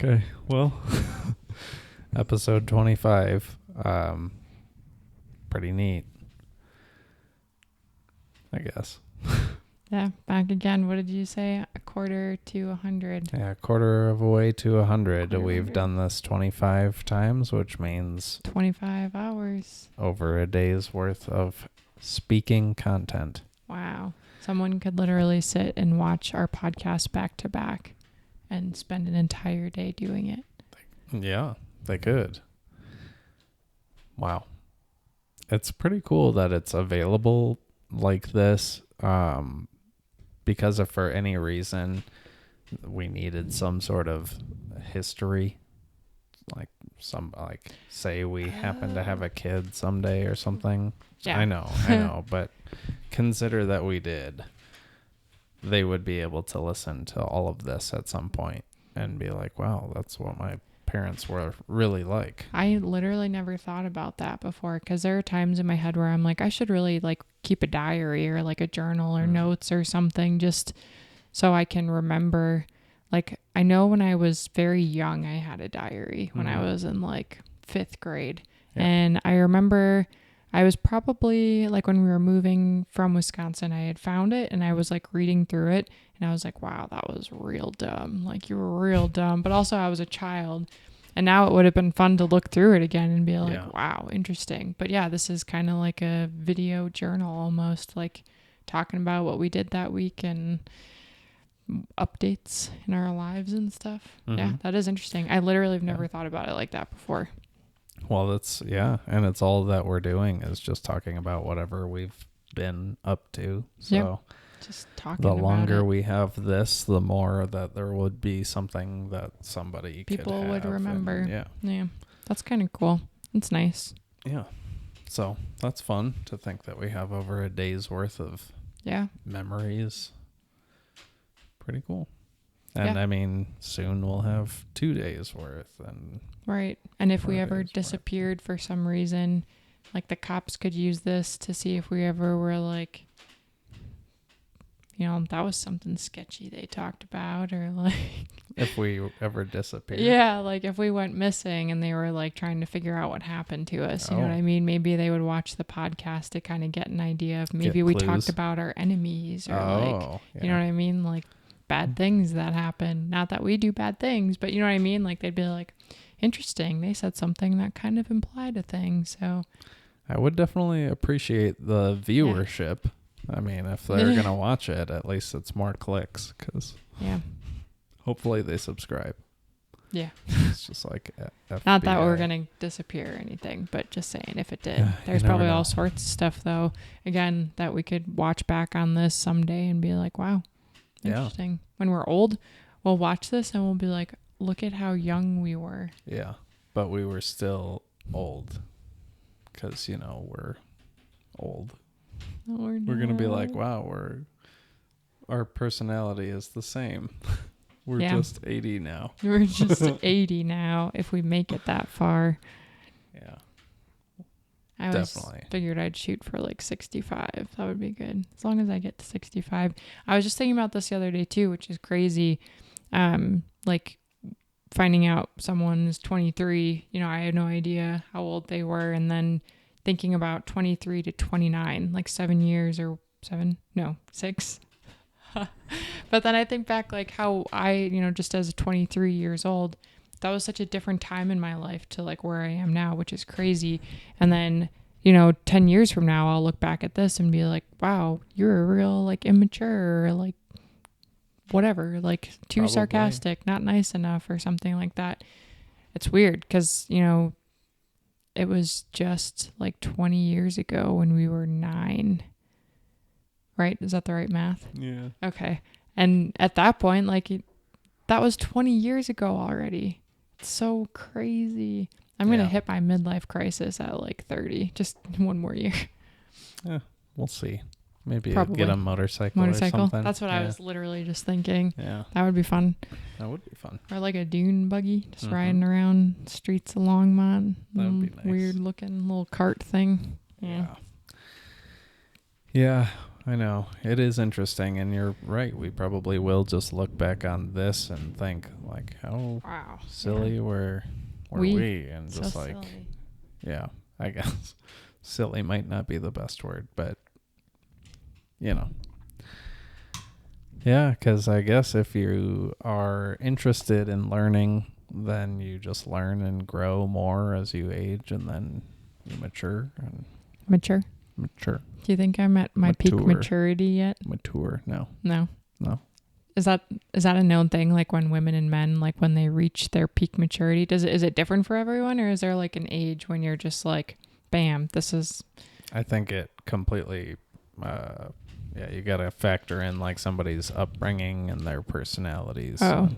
Okay. Well, episode 25. Pretty neat, I guess. Yeah, back again. What did you say? A quarter to 100. Yeah, quarter of a way to 100. Quarter We've 100. done this 25 times, which means 25 hours. over a day's worth of speaking content. Wow. Someone could literally sit and watch our podcast back to back and spend an entire day doing it. Yeah, they could. Wow. It's pretty cool that it's available like this. Because if for any reason we needed some sort of history, like say we happen to have a kid someday or something. Yeah. I know, but consider that we did. They would be able to listen to all of this at some point and be like, wow, that's what my parents were really like. I literally never thought about that before, because there are times in my head where I'm like, I should really like keep a diary or like a journal or notes or something, just so I can remember. Like, I know when I was very young, I had a diary when I was in like 5th grade. Yeah. And I remember I was probably like, when we were moving from Wisconsin, I had found it and I was like reading through it and I was like, wow, that was real dumb. Like, you were real dumb. But also I was a child, and now it would have been fun to look through it again and be like, wow, interesting. But yeah, this is kind of like a video journal almost, like talking about what we did that week and updates in our lives and stuff. Yeah, that is interesting. I literally have never thought about it like that before. Well, and it's all that we're doing is just talking about whatever we've been up to. So just talking the about longer it. we have this, the more that there would be something that somebody People could would have, remember. and Yeah, that's kind of cool. It's nice. Yeah. So that's fun to think that we have over a day's worth of memories. Pretty cool. And I mean, soon we'll have 2 days worth. And right. And if we ever disappeared for some reason, like the cops could use this to see if we ever were like, you know, that was something sketchy they talked about, or like if we ever disappeared. Yeah, like if we went missing and they were like trying to figure out what happened to us, you know what I mean? Maybe they would watch the podcast to kind of get an idea of maybe we talked about our enemies or you know what I mean? Like bad things that happen. Not that we do bad things, but you know what I mean? Like they'd be like, interesting, they said something that kind of implied a thing. So I would definitely appreciate the viewership. Yeah. I mean, if they're going to watch it, at least it's more clicks, because hopefully they subscribe. Yeah. It's just like FBI. Not that we're going to disappear or anything, but just saying if it did. There's probably all sorts of stuff, though, again, that we could watch back on this someday and be like, wow, interesting. Yeah. When we're old, we'll watch this and we'll be like, look at how young we were. Yeah, but we were still old because, you know, we're old. We're going to be like, wow, our personality is the same. We're just 80 now. We're just 80 now if we make it that far. Yeah. I definitely figured I'd shoot for like 65. That would be good. As long as I get to 65. I was just thinking about this the other day too, which is crazy. Like finding out someone's 23, you know, I had no idea how old they were. And then thinking about 23 to 29, like 7 years or 6. But then I think back like how I, you know, just as 23 years old, that was such a different time in my life to like where I am now, which is crazy. And then, you know, 10 years from now, I'll look back at this and be like, wow, you're a real like immature or like whatever, like too sarcastic, not nice enough or something like that. It's weird because, you know, it was just like 20 years ago when we were 9. Right? Is that the right math? Yeah. Okay. And at that point, like that was 20 years ago already. It's so crazy. I'm going to hit my midlife crisis at like 30, just one more year. Yeah, we'll see. Maybe get a motorcycle or something. That's what I was literally just thinking. Yeah. That would be fun. That would be fun. Or like a dune buggy, just riding around streets of Longmont. That would be nice. Weird looking little cart thing. Yeah. Yeah. I know. It is interesting, and you're right. We probably will just look back on this and think, like, how silly were we? And just so like, silly. Yeah, I guess silly might not be the best word, but, you know. Yeah, because I guess if you are interested in learning, then you just learn and grow more as you age, and then you mature. Mature. Do you think I'm at my peak maturity yet? Mature? No. Is that a known thing? Like when women and men, like when they reach their peak maturity, is it different for everyone, or is there like an age when you're just like, bam, this is? I think it completely. Yeah, you got to factor in like somebody's upbringing and their personalities. Oh,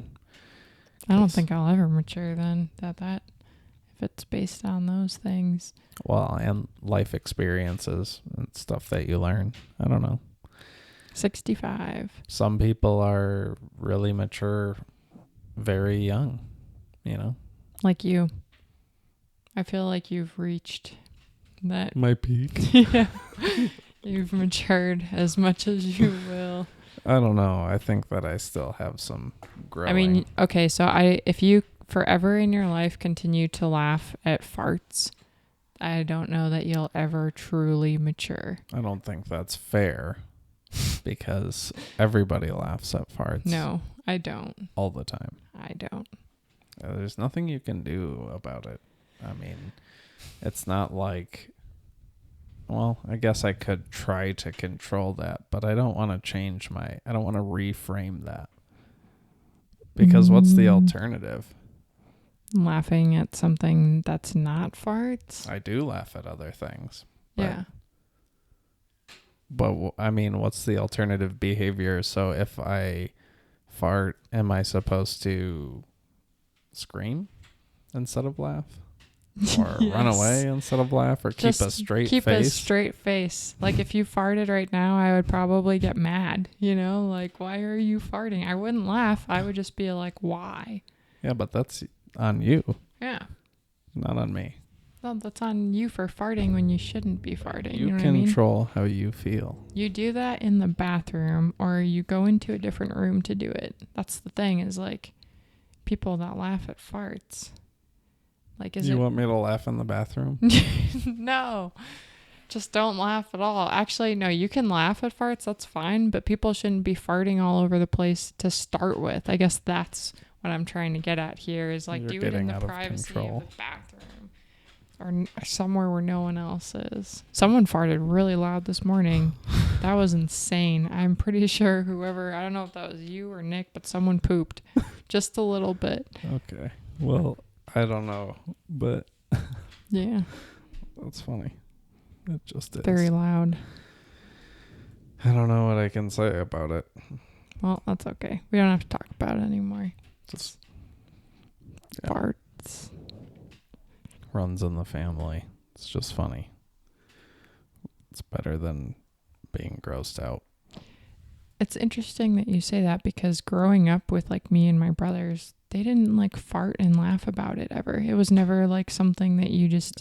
I don't think I'll ever mature then. That if it's based on those things. Well, and life experiences and stuff that you learn. I don't know. 65. Some people are really mature very young, you know? Like you. I feel like you've reached that. My peak. Yeah. You've matured as much as you will. I don't know. I think that I still have some growing. I mean, okay, so if you forever in your life continue to laugh at farts, I don't know that you'll ever truly mature. I don't think that's fair because everybody laughs at farts. No, I don't. All the time. I don't. There's nothing you can do about it. I mean, it's not like... Well, I guess I could try to control that, but I don't want to I don't want to reframe that. Because what's the alternative? Laughing at something that's not farts? I do laugh at other things. Yeah. But I mean, what's the alternative behavior? So if I fart, am I supposed to scream instead of laugh? Or yes. Run away instead of laugh, or just keep a straight face? Keep a straight face. Like if you farted right now, I would probably get mad, you know? Like, why are you farting? I wouldn't laugh. I would just be like, why? Yeah, but that's on you. Yeah. Not on me. Well, that's on you for farting when you shouldn't be farting. You know control what I mean? How you feel. You do that in the bathroom, or you go into a different room to do it. That's the thing, is like people that laugh at farts. Like, you want me to laugh in the bathroom? No, just don't laugh at all. Actually, no, you can laugh at farts. That's fine. But people shouldn't be farting all over the place to start with. I guess that's what I'm trying to get at here is like, do it in the privacy of the bathroom or somewhere where no one else is. Someone farted really loud this morning. That was insane. I'm pretty sure I don't know if that was you or Nick, but someone pooped just a little bit. Okay. Well, I don't know, but yeah, that's funny. It just is very loud. I don't know what I can say about it. Well, that's okay. We don't have to talk about it anymore. Just farts. Runs in the family. It's just funny. It's better than being grossed out. It's interesting that you say that because growing up with like me and my brothers, they didn't like fart and laugh about it ever. It was never like something that you just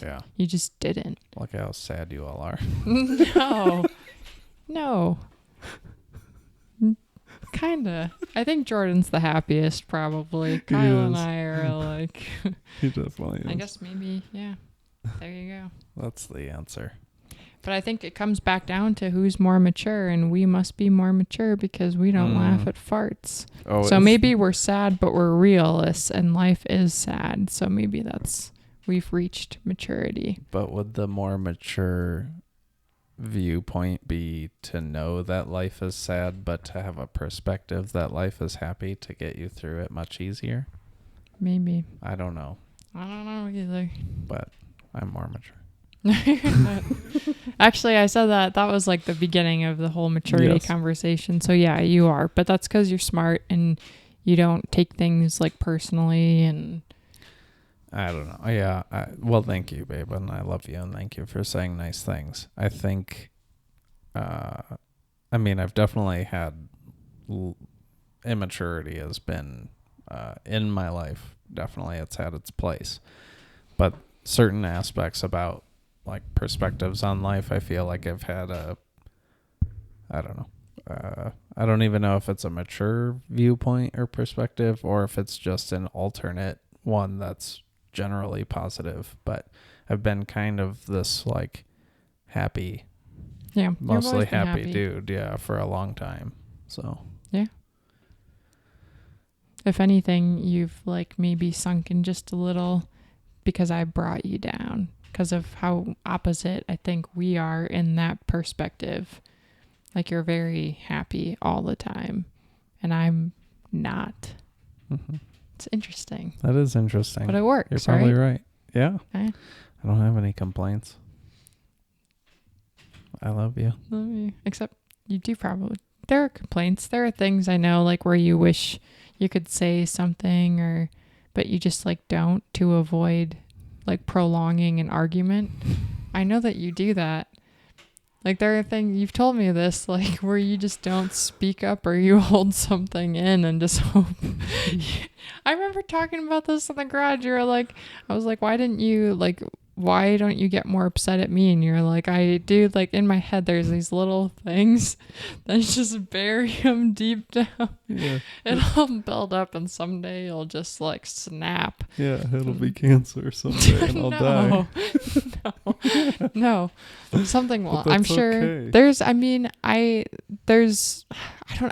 didn't. Look how sad you all are. No. Kinda. I think Jordan's the happiest probably. Kyle and I are like... He definitely is. I guess maybe, yeah. There you go. That's the answer. But I think it comes back down to who's more mature, and we must be more mature because we don't laugh at farts. Oh, so maybe we're sad, but we're realists, and life is sad. So maybe we've reached maturity. But would the more mature viewpoint be to know that life is sad, but to have a perspective that life is happy to get you through it much easier? Maybe. I don't know. I don't know either. But I'm more mature. Actually, I said that was like the beginning of the whole maturity conversation. So yeah, you are, but that's because you're smart and you don't take things like personally. And I don't know. Yeah. Well, thank you, babe, and I love you, and thank you for saying nice things. I think, I mean, I've definitely had immaturity has been in my life. Definitely, it's had its place, but certain aspects about like perspectives on life, I feel like I've had I don't know. I don't even know if it's a mature viewpoint or perspective, or if it's just an alternate one that's generally positive. But I've been kind of this like happy, mostly happy dude, for a long time. So yeah. If anything, you've like maybe sunken just a little because I brought you down because of how opposite I think we are in that perspective. Like you're very happy all the time and I'm not. Mm-hmm. It's interesting. That is interesting. But it works, You're probably right. Yeah. I don't have any complaints. I love you. Except you do probably. There are complaints. There are things I know like where you wish you could say something but you just like don't to avoid like prolonging an argument. I know that you do that. Like there are things, you've told me this, like where you just don't speak up or you hold something in and just hope. I remember talking about this in the garage. You were like, I was like, why don't you get more upset at me? And you're like, I do, like in my head, there's these little things that just bury them deep down. Yeah. It'll build up and someday it'll just like snap. Yeah, it'll be cancer someday and I'll die. No. Something will. I'm sure okay.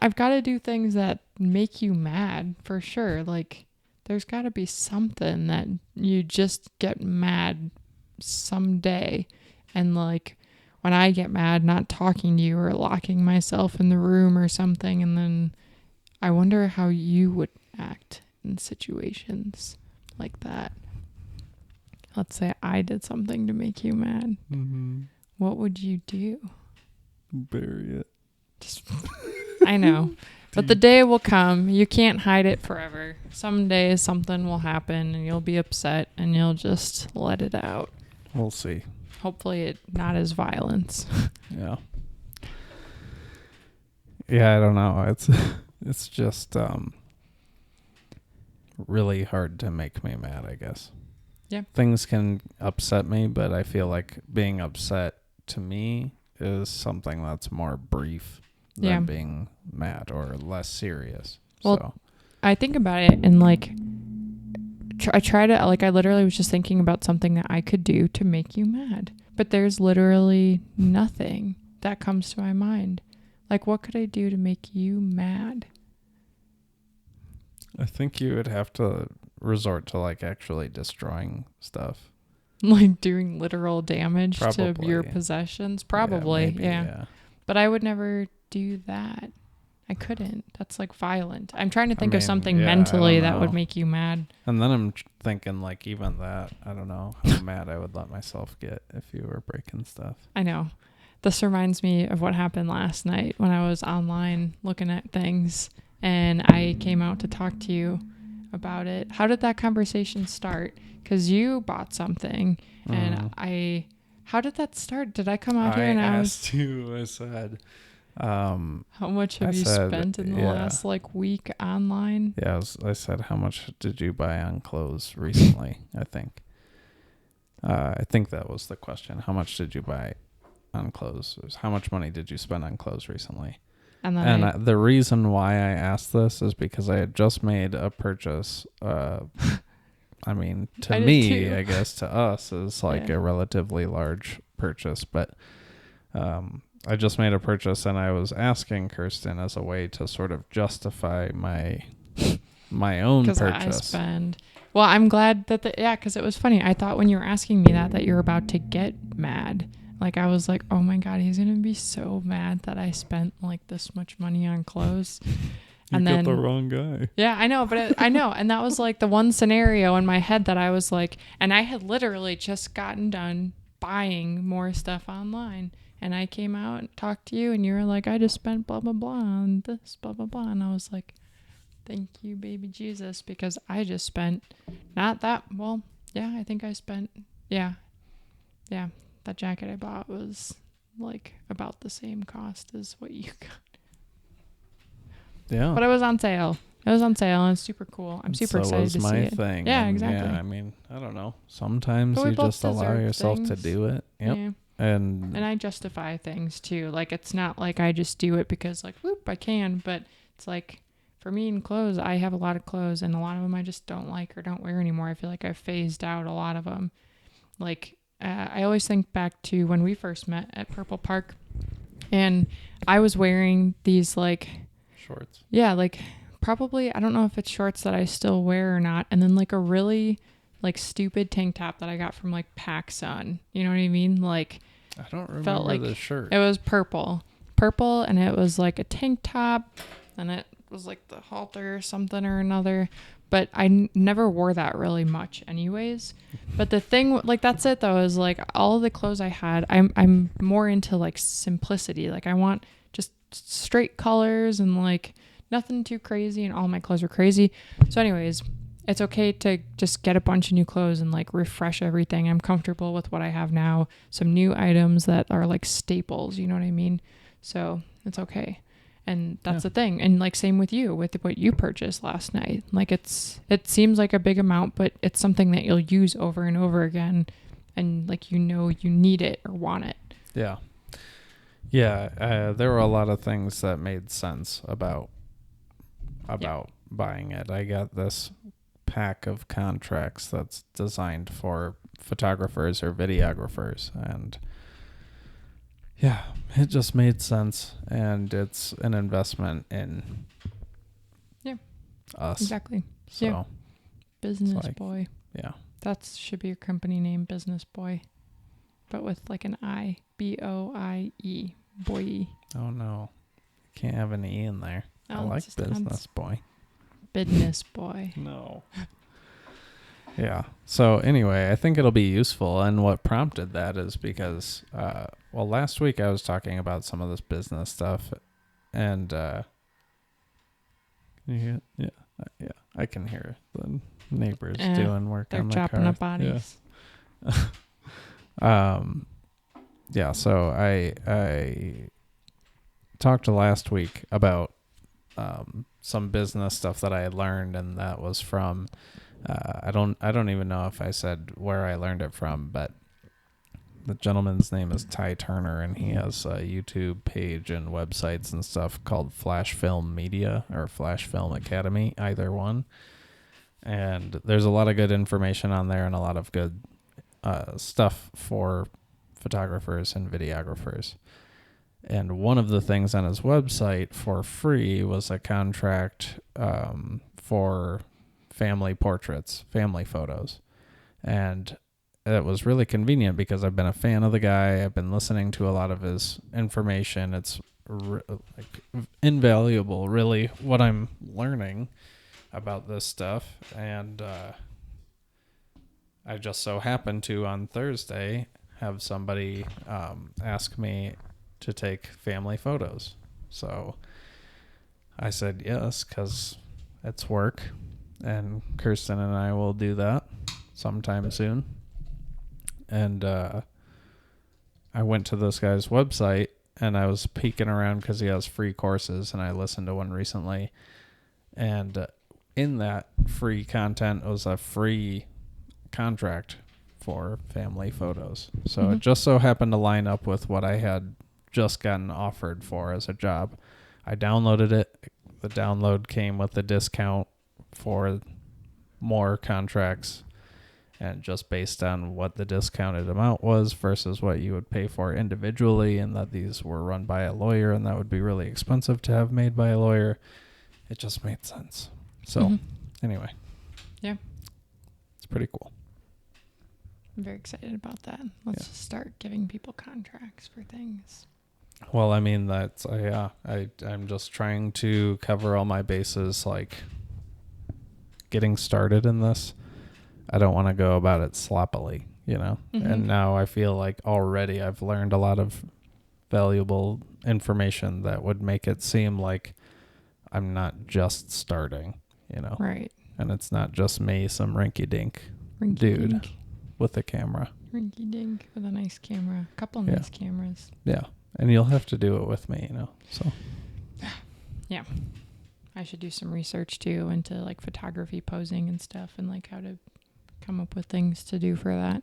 I've got to do things that make you mad for sure. Like there's got to be something that you just get mad someday. And like when I get mad, not talking to you or locking myself in the room or something. And then I wonder how you would act in situations like that. Let's say I did something to make you mad. Mm-hmm. What would you do? Bury it. I know. But the day will come. You can't hide it forever. Someday something will happen and you'll be upset and you'll just let it out. We'll see. Hopefully it not as violence. Yeah. Yeah, I don't know. It's just really hard to make me mad, I guess. Yeah. Things can upset me, but I feel like being upset to me is something that's more brief than being mad or less serious. Well, so I think about it and like I try to like I literally was just thinking about something that I could do to make you mad, but there's literally nothing that comes to my mind. Like what could I do to make you mad? I think you would have to resort to like actually destroying stuff. Like doing literal damage to your possessions? Probably, maybe, yeah. But I would never do that. I couldn't. That's like violent. I'm trying to think of something mentally that would make you mad. And then I'm thinking like even that, I don't know how mad I would let myself get if you were breaking stuff. I know. This reminds me of what happened last night when I was online looking at things and I came out to talk to you about it. How did that conversation start? Because you bought something and how did that start? Did I come out here and I asked you, I said, how much have you spent in the last like week online? Yeah, I said, how much did you buy on clothes recently? I think that was the question. How much did you buy on clothes? How much money did you spend on clothes recently? And the reason why I asked this is because I had just made a purchase. I mean, to me, I guess to us is like a relatively large purchase, but I just made a purchase and I was asking Kirsten as a way to sort of justify my own purchase. Well, I'm glad that because it was funny. I thought when you were asking me that you're about to get mad. Like I was like, oh my God, he's going to be so mad that I spent like this much money on clothes. You got the wrong guy. Yeah, I know. But I know. And that was like the one scenario in my head that I was like, and I had literally just gotten done buying more stuff online. And I came out and talked to you and you were like, I just spent blah, blah, blah on this, blah, blah, blah. And I was like, thank you, baby Jesus, because I just spent not that. Well, yeah, I think I spent. Yeah. That jacket I bought was like about the same cost as what you got. Yeah. But it was on sale. It was on sale and it's super cool. I'm super excited to see it. So was my thing. Yeah, exactly. Yeah, I mean, I don't know. Sometimes you just allow yourself to do it. Yep. Yeah. And I justify things too. Like, it's not like I just do it because like, whoop, I can, but it's like, for me in clothes, I have a lot of clothes and a lot of them I just don't like or don't wear anymore. I feel like I've phased out a lot of them. Like, I always think back to when we first met at Purple Park, and I was wearing these like shorts. Yeah, like probably, I don't know if it's shorts that I still wear or not. And then like a really like stupid tank top that I got from like PacSun. You know what I mean? Like, I don't remember felt like the shirt. It was purple, and it was like a tank top, and it was like the halter or something or another. But I never wore that really much anyways. But the thing, like, that's it though, is like all of the clothes I had, I'm more into like simplicity. Like, I want just straight colors and like nothing too crazy, and all my clothes are crazy. So anyways, it's okay to just get a bunch of new clothes and like refresh everything. I'm comfortable with what I have now. Some new items that are like staples, you know what I mean? So it's okay. And that's the thing. And like, same with you, with what you purchased last night. Like, it seems like a big amount, but it's something that you'll use over and over again. And like, you need it or want it. Yeah. Yeah. There were a lot of things that made sense about buying it. I got this pack of contracts that's designed for photographers or videographers, and yeah, it just made sense, and it's an investment in us. Exactly. So Business Boy. Yeah. That should be your company name, Business Boy, but with like an I. BOIE. Boy. Oh no, can't have an E in there. I like Business Boy. Business Boy. No. Yeah. So anyway, I think it'll be useful. And what prompted that is because, last week I was talking about some of this business stuff, and yeah, I can hear the neighbors doing work on the car. They're chopping up bodies. Yeah. So I talked last week about some business stuff that I had learned, and that was from. I don't even know if I said where I learned it from, but the gentleman's name is Ty Turner, and he has a YouTube page and websites and stuff called Flash Film Media or Flash Film Academy, either one. And there's a lot of good information on there and a lot of good stuff for photographers and videographers. And one of the things on his website for free was a contract for family portraits, family photos. And it was really convenient because I've been a fan of the guy. I've been listening to a lot of his information. It's invaluable, really, what I'm learning about this stuff. And I just so happened to, on Thursday, have somebody ask me to take family photos. So I said yes, because it's work. And Kirsten and I will do that sometime soon. And I went to this guy's website, and I was peeking around because he has free courses, and I listened to one recently. And in that free content was a free contract for family photos. So it just so happened to line up with what I had just gotten offered for as a job. I downloaded it. The download came with a discount for more contracts, and just based on what the discounted amount was versus what you would pay for individually, and that these were run by a lawyer and that would be really expensive to have made by a lawyer, it just made sense. So anyway, it's pretty cool. I'm very excited about that. Let's just start giving people contracts for things. Well, I mean, that's I'm just trying to cover all my bases, like getting started in this. I don't want to go about it sloppily, and now I feel like already I've learned a lot of valuable information that would make it seem like I'm not just starting, Right. And it's not just me, some rinky-dink dude with a camera. Rinky-dink with a nice camera. A couple nice cameras. Yeah. And you'll have to do it with me, so. Yeah. I should do some research too into like photography posing and stuff, and like how to come up with things to do for that.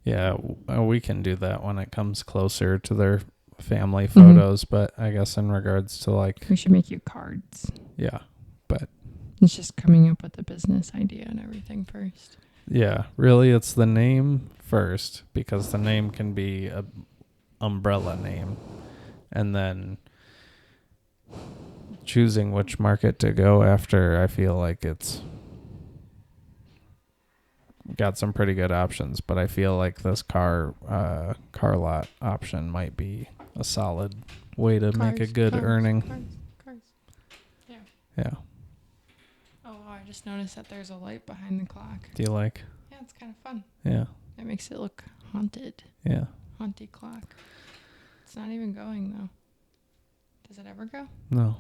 Yeah, we can do that when it comes closer to their family photos, but I guess in regards to like... We should make you cards. Yeah, but... It's just coming up with the business idea and everything first. Yeah, really it's the name first, because the name can be a umbrella name, and then choosing which market to go after. I feel like it's got some pretty good options, but I feel like this car lot option might be a solid way to make a good earning. Cars. Yeah. Yeah. Oh, wow, I just noticed that there's a light behind the clock. Do you like? Yeah, it's kind of fun. Yeah. It makes it look haunted. Yeah. Haunted clock. It's not even going, though. Does it ever go? No.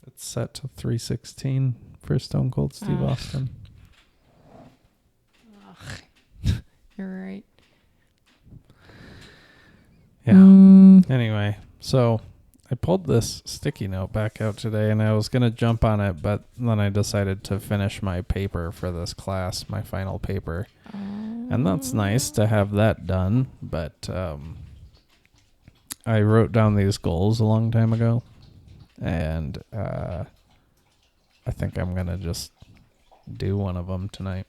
It's set to 3:16 for Stone Cold Steve Austin. You're right. Yeah. Anyway, so I pulled this sticky note back out today, and I was going to jump on it, but then I decided to finish my paper for this class, my final paper. And that's nice to have that done, but I wrote down these goals a long time ago, and I think I'm going to just do one of them tonight.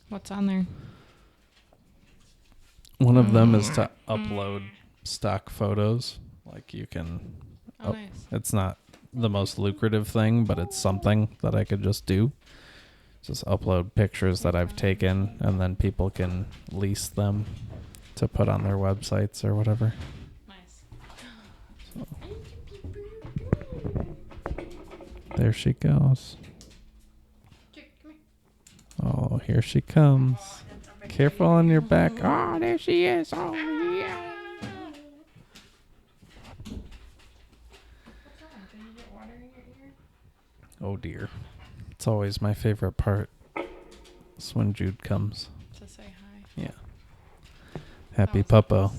What's on there? One of them is to upload stock photos. Like you can... Oh, nice. It's not the most lucrative thing, but it's something that I could just do. Just upload pictures that I've taken, and then people can lease them to put on their websites or whatever. Nice. So. There she goes. Oh, here she comes. Careful on your back. Oh, there she is. Oh, yeah. Oh, dear. It's always my favorite part. It's when Jude comes. To say hi. Yeah. Happy puppo.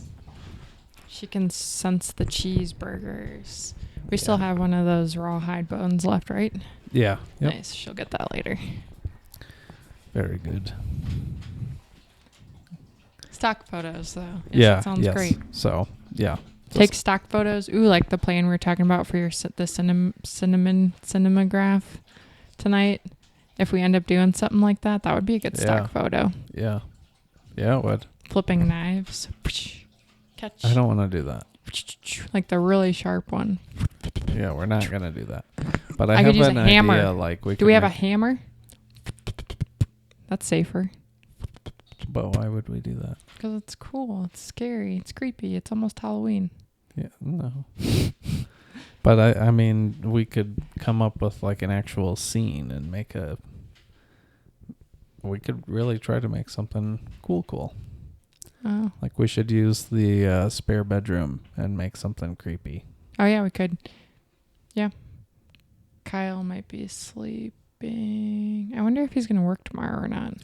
She can sense the cheeseburgers. We still have one of those rawhide bones left, right? Yeah. Yep. Nice. She'll get that later. Very good. Stock photos, though. Yeah. Sounds great. So, yeah. Take stock photos. Ooh, like the plan we were talking about for the cinematograph tonight. If we end up doing something like that, that would be a good stock photo. Yeah. Yeah, it would. Flipping knives. Catch. I don't want to do that. Like the really sharp one. Yeah, we're not going to do that. But I could have use an a hammer. idea. Like do we have a hammer? That's safer. But why would we do that? Because it's cool. It's scary. It's creepy. It's almost Halloween. Yeah, no. But I mean, we could come up with like an actual scene and make we could really try to make something cool. Oh. Like we should use the spare bedroom and make something creepy. Oh, yeah, we could. Yeah. Kyle might be sleeping. I wonder if he's going to work tomorrow or not.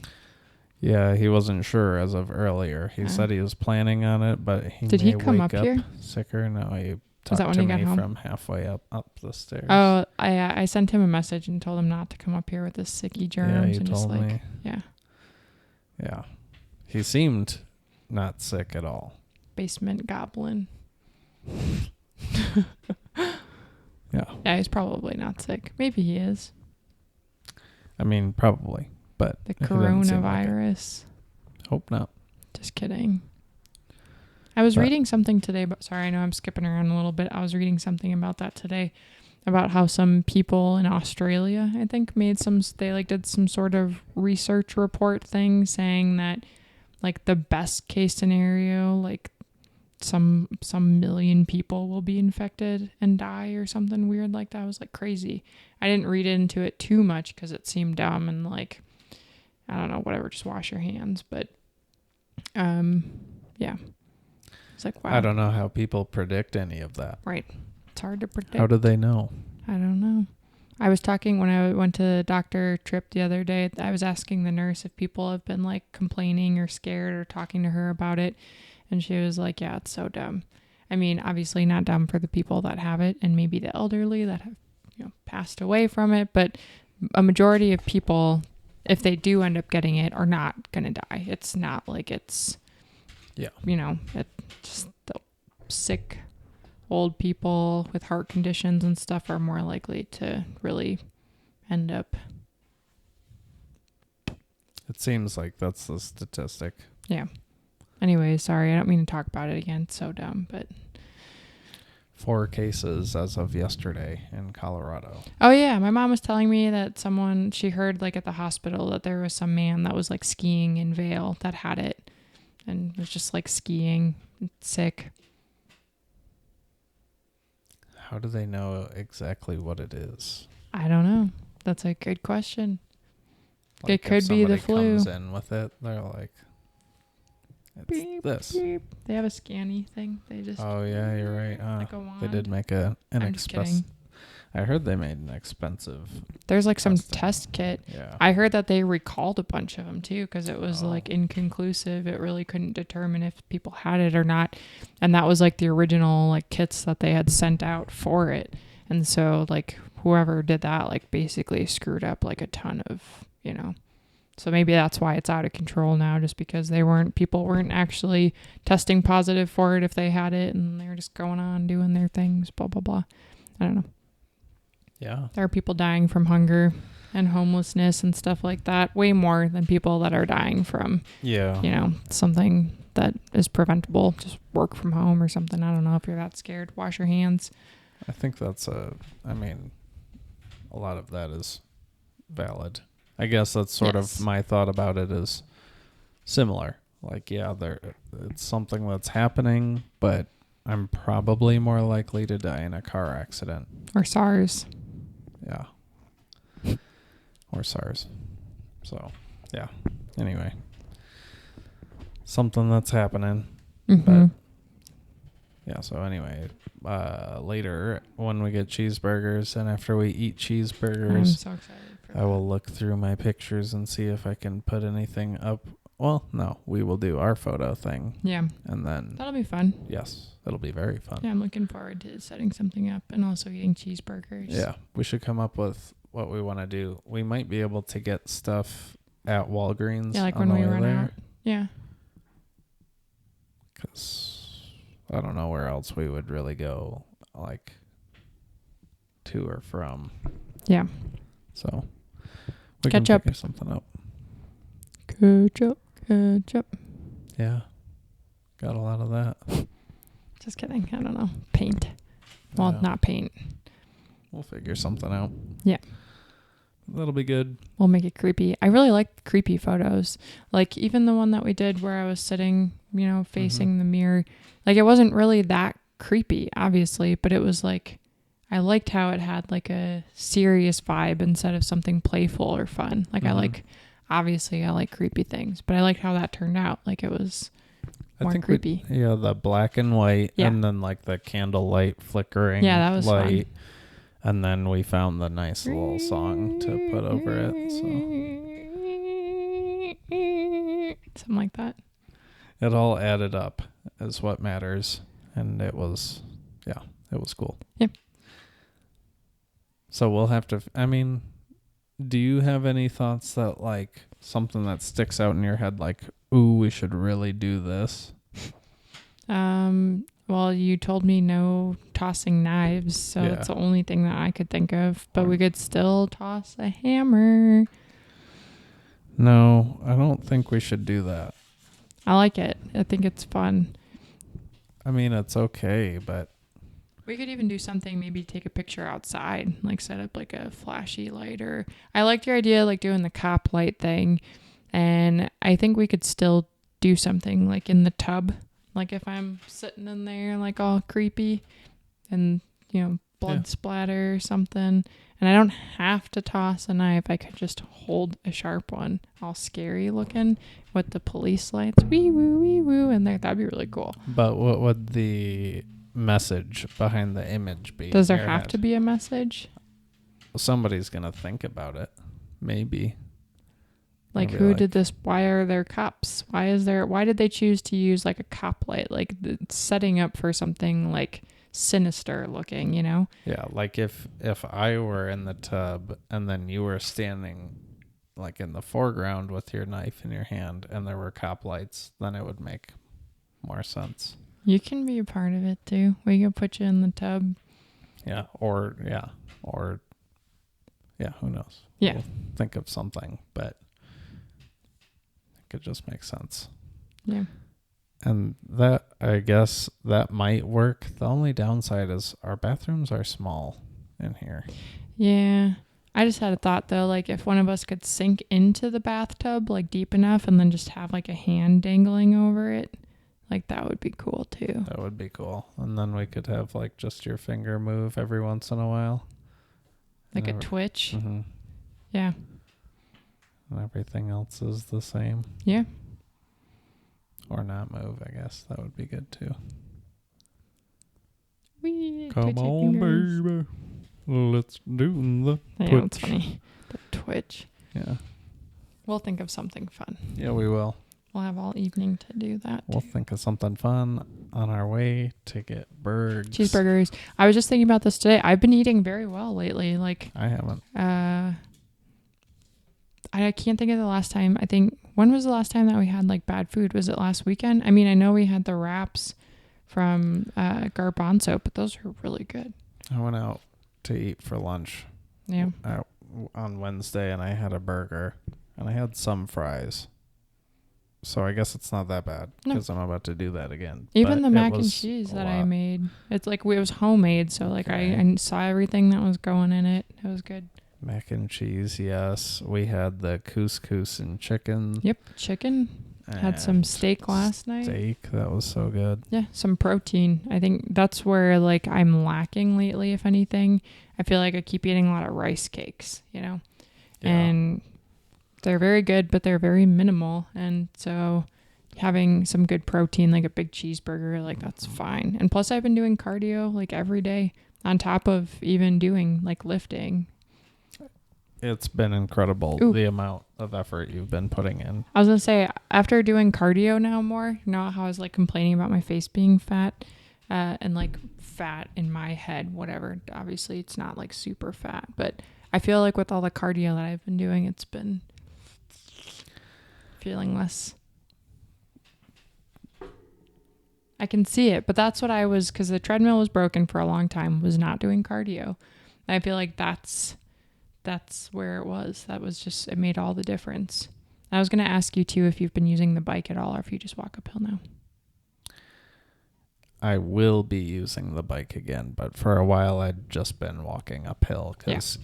Yeah, he wasn't sure as of earlier. He said he was planning on it, but Did he come up here? Sicker. No, he Was that talked when to he me got home? from halfway up the stairs. Oh, I sent him a message and told him not to come up here with his sicky germs. Yeah, you and told just me. Yeah. Yeah. He seemed not sick at all. Basement goblin. Yeah. Yeah, he's probably not sick. Maybe he is. I mean, probably, but the coronavirus. Hope not. Just kidding. I was reading something today, but sorry, I know I'm skipping around a little bit. I was reading something about that today, about how some people in Australia, I think, did some sort of research report thing saying that, like, the best case scenario, like, some million people will be infected and die or something weird like that. I was like, crazy. I didn't read into it too much because it seemed dumb and like, I don't know, whatever, just wash your hands. But yeah, it's like, wow. I don't know how people predict any of that. Right. It's hard to predict. How do they know? I don't know. I was talking when I went to the doctor trip the other day. I was asking the nurse if people have been like complaining or scared or talking to her about it. And she was like, yeah, it's so dumb. I mean, obviously not dumb for the people that have it and maybe the elderly that have, passed away from it. But a majority of people, if they do end up getting it, are not going to die. It's not like it's, yeah, it's just the sick old people with heart conditions and stuff are more likely to really end up. It seems like that's the statistic. Yeah. Anyway, sorry, I don't mean to talk about it again. It's so dumb, but 4 cases as of yesterday in Colorado. Oh yeah, my mom was telling me that she heard like at the hospital that there was some man that was like skiing in Vail that had it and was just like skiing, sick. How do they know exactly what it is? I don't know. That's a good question. Like it could be the flu. Comes in with it, they're like, it's beep, this. Beep. They have a scanny thing. They just. Oh yeah, you're right. Like a wand. They did make an expensive. I heard they made an expensive. There's like some test kit. Yeah. I heard that they recalled a bunch of them too because it was like inconclusive. It really couldn't determine if people had it or not, and that was like the original like kits that they had sent out for it. And so like whoever did that like basically screwed up like a ton of So maybe that's why it's out of control now, just because people weren't actually testing positive for it if they had it, and they were just going on doing their things. Blah blah blah. I don't know. Yeah. There are people dying from hunger and homelessness and stuff like that, way more than people that are dying from, something that is preventable. Just work from home or something. I don't know if you're that scared. Wash your hands. I think that's a lot of that is valid. I guess that's sort of my thought about it is similar. Like, it's something that's happening, but I'm probably more likely to die in a car accident. Or SARS. Yeah. Or SARS. So, yeah. Anyway. Something that's happening. Mm-hmm. But, yeah, so anyway, later when we get cheeseburgers and after we eat cheeseburgers, I'm so excited for that. I will look through my pictures and see if I can put anything up. Well, no, we will do our photo thing. Yeah. And then... That'll be fun. Yes, it'll be very fun. Yeah, I'm looking forward to setting something up and also eating cheeseburgers. Yeah, we should come up with what we want to do. We might be able to get stuff at Walgreens. Yeah, like when we run out. Yeah. Because I don't know where else we would really go, like, to or from. Yeah. So, we Ketchup. can figure something up. Ketchup. Yeah. Got a lot of that. Just kidding. I don't know. Paint. Well, not paint. We'll figure something out. Yeah. That'll be good. We'll make it creepy. I really like creepy photos. Like even the one that we did where I was sitting, facing the mirror. Like it wasn't really that creepy, obviously, but it was like, I liked how it had like a serious vibe instead of something playful or fun. Like I like creepy things, but I liked how that turned out. Like it was more creepy. The black and white and then like the candlelight flickering. Yeah, that was light. fun. And then we found the nice little song to put over it. So something like that. It all added up is what matters. And it was cool. Yep. So we'll have to, do you have any thoughts that like something that sticks out in your head like, ooh, we should really do this? Well, you told me no tossing knives, so it's the only thing that I could think of. But we could still toss a hammer. No, I don't think we should do that. I like it. I think it's fun. It's okay, but... We could even do something, maybe take a picture outside, like set up like a flashy light. Or I liked your idea, like doing the cop light thing. And I think we could still do something like in the tub. Like if I'm sitting in there like all creepy and, blood splatter or something. And I don't have to toss a knife. I could just hold a sharp one, all scary looking with the police lights. Wee woo, wee woo. And there, that'd be really cool. But what would the message behind the image be? Does there have to be a message? Somebody's going to think about it. Maybe. Like who did this? Why are there cops? Why did they choose to use like a cop light? Like it's setting up for something like sinister looking, Yeah. Like if I were in the tub and then you were standing like in the foreground with your knife in your hand and there were cop lights, then it would make more sense. You can be a part of it too. We can put you in the tub. Yeah. Or who knows? Yeah. We'll think of something, but it could just make sense. Yeah. And that, I guess that might work. The only downside is our bathrooms are small in here. Yeah. I just had a thought though, like if one of us could sink into the bathtub like deep enough and then just have like a hand dangling over it, like that would be cool too. That would be cool. And then we could have like just your finger move every once in a while. Like a twitch. Mm-hmm. Yeah. And everything else is the same. Yeah. Or not move, I guess. That would be good too. Come on, baby. Let's do the twitch. Yeah, that's funny. The twitch. Yeah. We'll think of something fun. Yeah, we will. We'll have all evening to do that. We'll think of something fun on our way to get burgers. Cheeseburgers. I was just thinking about this today. I've been eating very well lately. Like I haven't. I can't think of the last time. I think, when was the last time that we had like bad food? Was it last weekend? I mean, I know we had the wraps from Garbanzo, but those are really good. I went out to eat for lunch. Yeah. On Wednesday, and I had a burger, and I had some fries. So I guess it's not that bad because I'm about to do that again. Even the mac and cheese that I made, it's like it was homemade. So like I saw everything that was going in it. It was good. Mac and cheese, yes. We had the couscous and chicken. Yep, chicken. Had some steak last night. Steak, that was so good. Yeah, some protein. I think that's where like I'm lacking lately, if anything. I feel like I keep eating a lot of rice cakes, you know? Yeah. And they're very good, but they're very minimal. And so having some good protein, like a big cheeseburger, like that's fine. And plus I've been doing cardio like every day on top of even doing like lifting. It's been incredible, the amount of effort you've been putting in. I was going to say, after doing cardio now more, you know how I was like complaining about my face being fat and like fat in my head, whatever. Obviously, it's not like super fat, but I feel like with all the cardio that I've been doing, it's been feeling less. I can see it, but that's what I was, because the treadmill was broken for a long time, was not doing cardio. And I feel like that's where it was. That was just, it made all the difference. I was going to ask you too if you've been using the bike at all or if you just walk uphill now. I will be using the bike again, but for a while I'd just been walking uphill because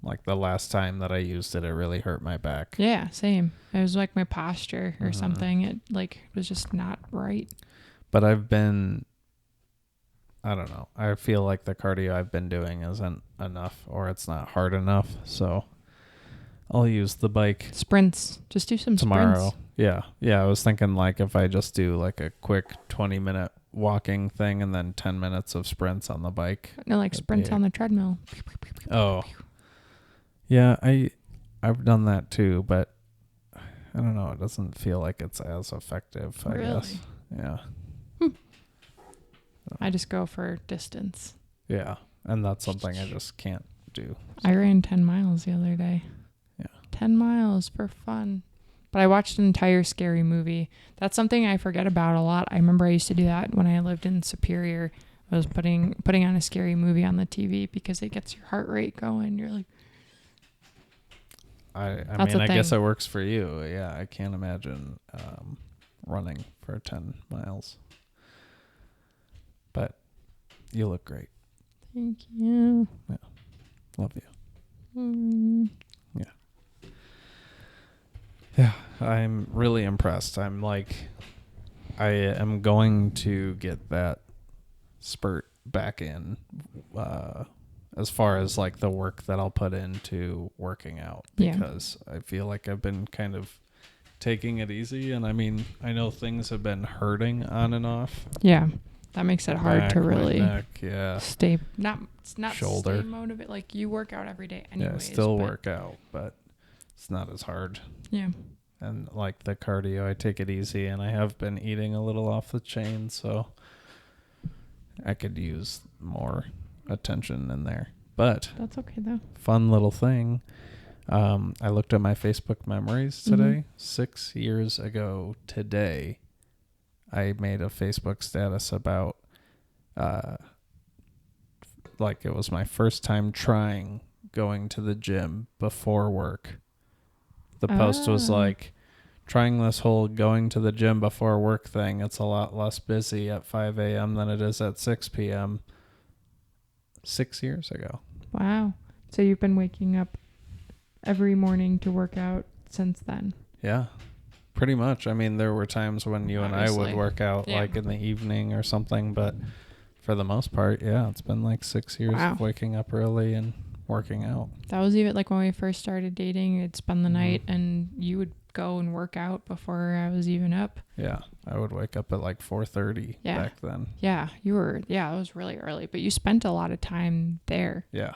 like the last time that I used it, it really hurt my back. Yeah, same. It was like my posture or something. It like was just not right. But I've been, I don't know. I feel like the cardio I've been doing isn't enough or it's not hard enough. So I'll use the bike. Sprints. Just do some tomorrow. Sprints. Yeah. Yeah. I was thinking like if I just do like a quick 20-minute walking thing and then 10 minutes of sprints on the bike. No, like sprints on the treadmill. Oh. Yeah. I've done that too, but I don't know. It doesn't feel like it's as effective, I guess. Yeah. I just go for distance. Yeah. And that's something I just can't do. I ran 10 miles the other day. Yeah. 10 miles for fun. But I watched an entire scary movie. That's something I forget about a lot. I remember I used to do that when I lived in Superior. I was putting on a scary movie on the TV because it gets your heart rate going. You're like, I mean, I guess it works for you. Yeah. I can't imagine running for 10 miles. But you look great. Thank you. Yeah. Love you. Yeah. Yeah. I'm really impressed. I'm like, I am going to get that spurt back in as far as like the work that I'll put into working out because I feel like I've been kind of taking it easy. And I mean, I know things have been hurting on and off. Yeah. That makes it hard to really stay, not shoulder. Stay motivated. Like you work out every day anyways. Yeah, still work out, but it's not as hard. Yeah. And like the cardio, I take it easy and I have been eating a little off the chain, so I could use more attention in there. But that's okay though. Fun little thing. I looked at my Facebook memories today. 6 years ago today, I made a Facebook status about, like it was my first time trying going to the gym before work. The post was like, trying this whole going to the gym before work thing. It's a lot less busy at 5 a.m. than it is at 6 p.m. 6 years ago. Wow. So you've been waking up every morning to work out since then? Yeah, pretty much. I mean, there were times when you and I would work out like in the evening or something, but for the most part, yeah, it's been like 6 years of waking up early and working out. That was even like when we first started dating. It'd spend the night and you would go and work out before I was even up. Yeah, I would wake up at like 4:30 back then. Yeah, it was really early, but you spent a lot of time there. Yeah.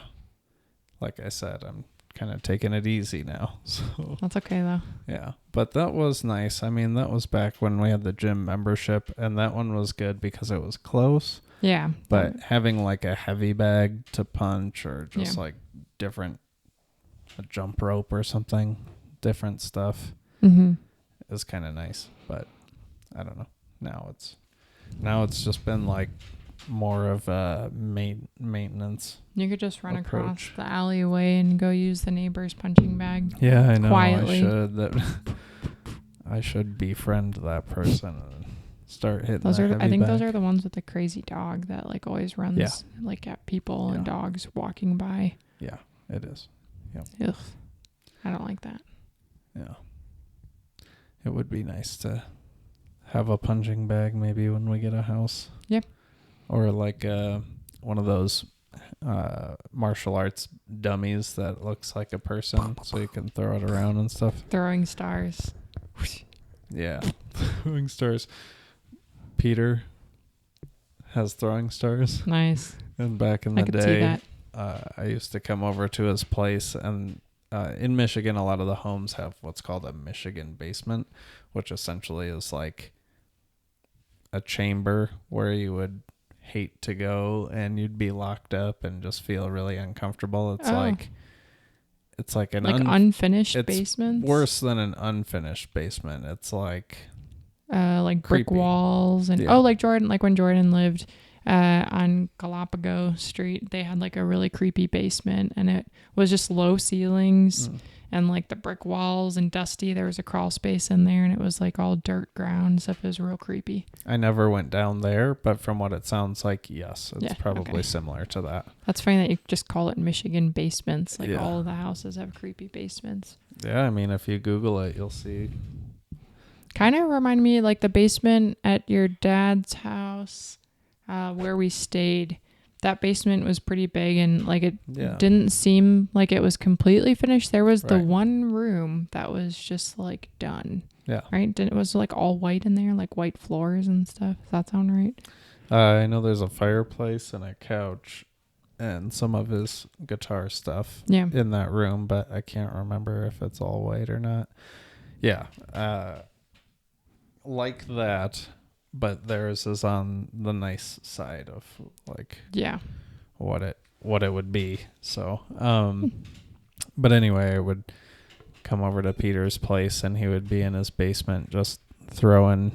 Like I said, I'm kind of taking it easy now. So that's okay though. Yeah, but that was nice. I mean, that was back when we had the gym membership, and that one was good because it was close. Yeah. But having like a heavy bag to punch or just like different, a jump rope or something, different stuff is kind of nice. But I don't know. Now it's just been like more of a maintenance. You could just run across the alleyway and go use the neighbor's punching bag. Yeah, I know. Quietly. I should befriend that person and start hitting those are the ones with the crazy dog that like always runs like at people and dogs walking by. Yeah, it is. Yeah. Ugh. I don't like that. Yeah. It would be nice to have a punching bag maybe when we get a house. Yep. Or like one of those martial arts dummies that looks like a person so you can throw it around and stuff. Throwing stars. Yeah. Throwing stars. Peter has throwing stars. Nice. And back in the day, I used to come over to his place, and in Michigan, a lot of the homes have what's called a Michigan basement, which essentially is like a chamber where you would hate to go and you'd be locked up and just feel really uncomfortable. It's like an unfinished basement. Worse than an unfinished basement. It's like brick walls and like when Jordan lived on Galapagos Street, they had like a really creepy basement, and it was just low ceilings and like the brick walls and dusty. There was a crawl space in there, and it was like all dirt ground stuff. It was real creepy. I never went down there, but from what it sounds like, yes, it's probably similar to that. That's funny that you just call it Michigan basements. Like all of the houses have creepy basements. Yeah, I mean, if you Google it, you'll see. Kind of remind me like the basement at your dad's house where we stayed. That basement was pretty big, and like it didn't seem like it was completely finished. There was the one room that was just like done. Yeah. Right? It was like all white in there, like white floors and stuff. Does that sound right? I know there's a fireplace and a couch and some of his guitar stuff in that room, but I can't remember if it's all white or not. Yeah. Like that. But theirs is on the nice side of like what it would be. So but anyway, I would come over to Peter's place and he would be in his basement just throwing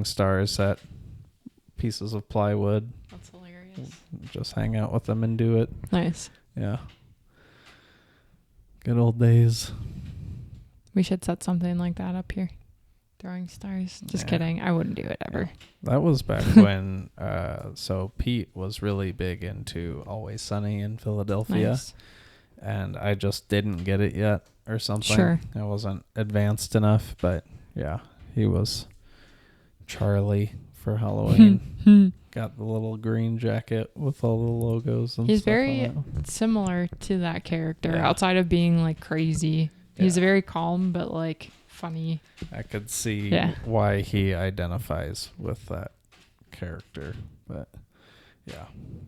stars at pieces of plywood. That's hilarious. Just hang out with them and do it. Nice. Yeah. Good old days. We should set something like that up here. Throwing stars. Just kidding. I wouldn't do it ever. That was back when so Pete was really big into Always Sunny in Philadelphia. Nice. And I just didn't get it yet or something. Sure. I wasn't advanced enough, but yeah, he was Charlie for Halloween. Got the little green jacket with all the logos and He's stuff. He's very similar to that character outside of being like crazy. He's very calm but like funny. I could see why he identifies with that character, but yeah,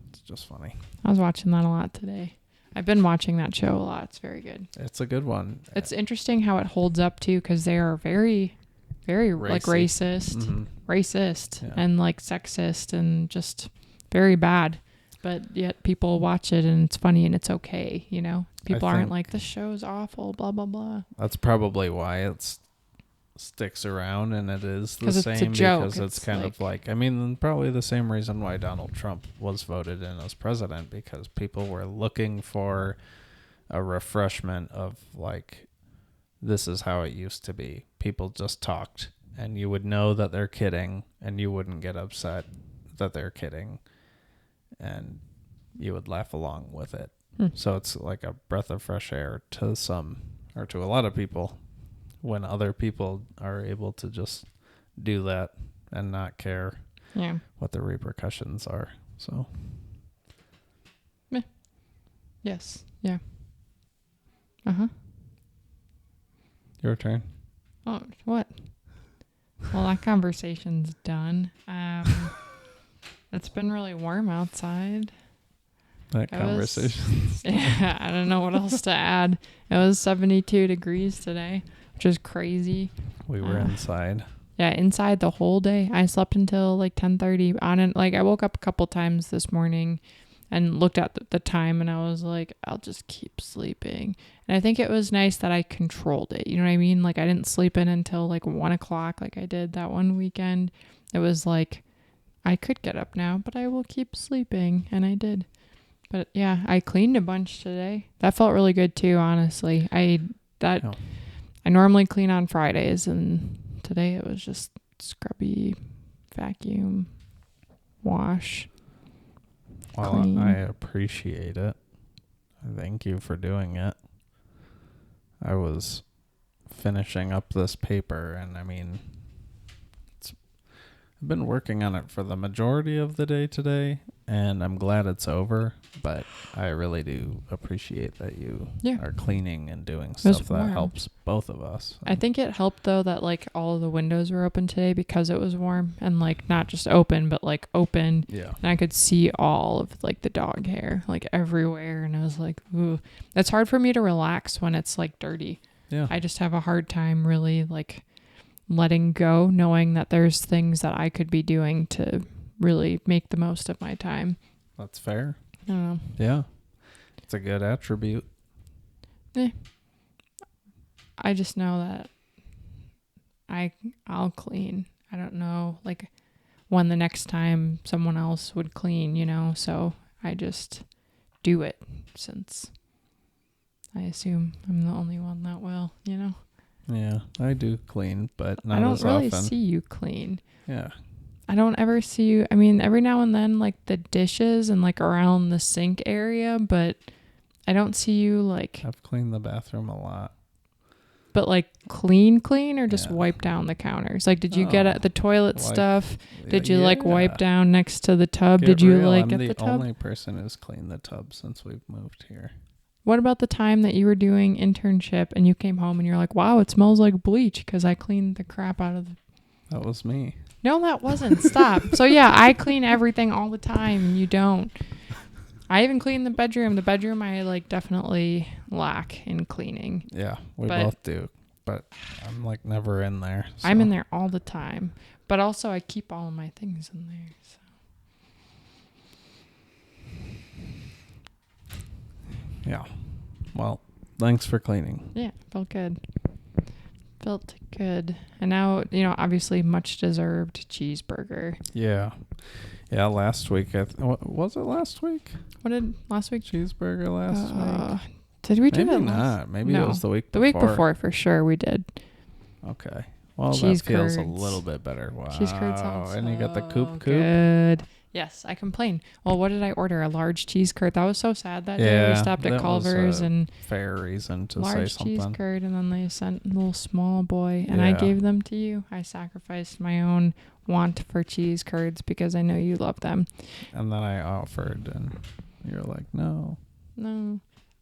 it's just funny. I was watching that a lot today. I've been watching that show a lot. It's very good. It's a good one. It's interesting how it holds up too, because they are very, very like racist and like sexist and just very bad. but yet people watch it and it's funny and it's okay, you know? People aren't like, this show's awful, blah, blah, blah. That's probably why it sticks around, and it is the same, it's a joke. Because it's kind of like, I mean, probably the same reason why Donald Trump was voted in as president, because people were looking for a refreshment of like, this is how it used to be. People just talked, and you would know that they're kidding, and you wouldn't get upset that they're kidding, and you would laugh along with it. So it's like a breath of fresh air to some, or to a lot of people, when other people are able to just do that and not care what the repercussions are. So. Yes. Yeah. Uh-huh. Your turn. Oh, what? Well, that conversation's done. It's been really warm outside. That conversation. Yeah, I don't know what else to add. It was 72 degrees today, which is crazy. We were inside. Yeah, inside the whole day. I slept until like 10:30 on it. Like I woke up a couple times this morning and looked at the time, and I was like, I'll just keep sleeping. And I think it was nice that I controlled it. You know what I mean? Like I didn't sleep in until like 1 o'clock like I did that one weekend. It was like, I could get up now, but I will keep sleeping. And I did. But yeah, I cleaned a bunch today. That felt really good too, honestly. I normally clean on Fridays, and today it was just scrubby, vacuum, wash. Well, clean. I appreciate it. Thank you for doing it. I was finishing up this paper, and I mean, I've been working on it for the majority of the day today, and I'm glad it's over, but I really do appreciate that you are cleaning and doing stuff that helps both of us. I think it helped, though, that like all of the windows were open today because it was warm, and like not just open, but like open. Yeah. And I could see all of like the dog hair like everywhere, and I was like, ooh. It's hard for me to relax when it's like dirty. Yeah. I just have a hard time really like letting go, knowing that there's things that I could be doing to really make the most of my time. That's fair. I don't know. Yeah. It's a good attribute. I just know that I'll clean. I don't know like when the next time someone else would clean, you know, so I just do it since I assume I'm the only one that will, you know. Yeah, I do clean, but not as often. I don't really see you clean. Yeah. I don't ever see you. I mean, every now and then, like the dishes and like around the sink area, but I don't see you like. I've cleaned the bathroom a lot. But like clean or just wipe down the counters? Like, did you get at the toilet stuff? Did you like wipe down next to the tub? Did you like get the tub? I'm the only person who's cleaned the tub since we've moved here. What about the time that you were doing internship and you came home and you're like, wow, it smells like bleach because I cleaned the crap out of the... That was me. No, that wasn't. Stop. So yeah, I clean everything all the time. You don't. I even clean the bedroom. The bedroom I like definitely lack in cleaning. Yeah, we both do. But I'm like never in there. So. I'm in there all the time. But also I keep all of my things in there. So. Yeah. Well, thanks for cleaning. Yeah, felt good. Felt good. And now, you know, obviously much deserved cheeseburger. Yeah. Yeah, last week. Was it last week? What did last week? Cheeseburger last week. Did we do Maybe it not. Maybe it was the week before. The week before, for sure, we did. Okay. Well, that feels a little bit better. Wow. Cheese curds sounds and you got the coop. Good. Yes, I complain. Well, what did I order? A large cheese curd. That was so sad that day. We stopped at Culver's and fair reason to say something. Large cheese curd, and then they sent a little small boy, and I gave them to you. I sacrificed my own want for cheese curds because I know you love them. And then I offered, and you're like, no.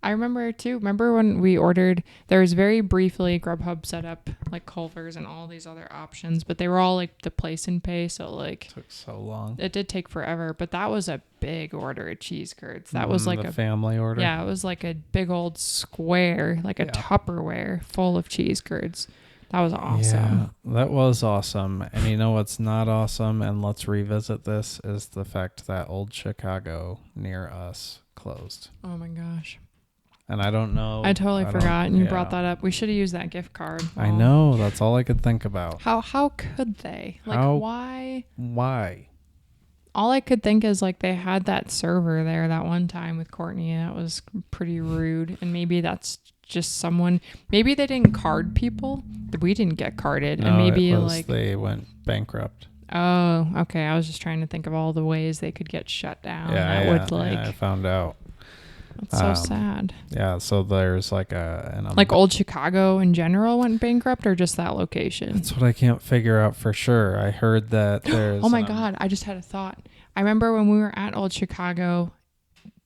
I remember too. Remember when we ordered? There was very briefly Grubhub set up like Culver's and all these other options, but they were all like the place and pay. So like took so long. It did take forever, but that was a big order of cheese curds. That was like a family order. Yeah, it was like a big old square, like a Tupperware full of cheese curds. That was awesome. Yeah, that was awesome. And you know what's not awesome? And let's revisit this is the fact that Old Chicago near us closed. Oh my gosh. And I don't know. I totally forgot. And you brought that up. We should have used that gift card. I know. That's all I could think about. How could they? Like, why? Why? All I could think is like they had that server there that one time with Courtney. And that was pretty rude. And maybe that's just someone. Maybe they didn't card people. We didn't get carded. No, and maybe they went bankrupt. Oh, okay. I was just trying to think of all the ways they could get shut down. Yeah, I found out. That's so sad. Yeah, so there's like Old Chicago in general went bankrupt, or just that location? That's what I can't figure out for sure. I heard that there's. Oh my God! I just had a thought. I remember when we were at Old Chicago,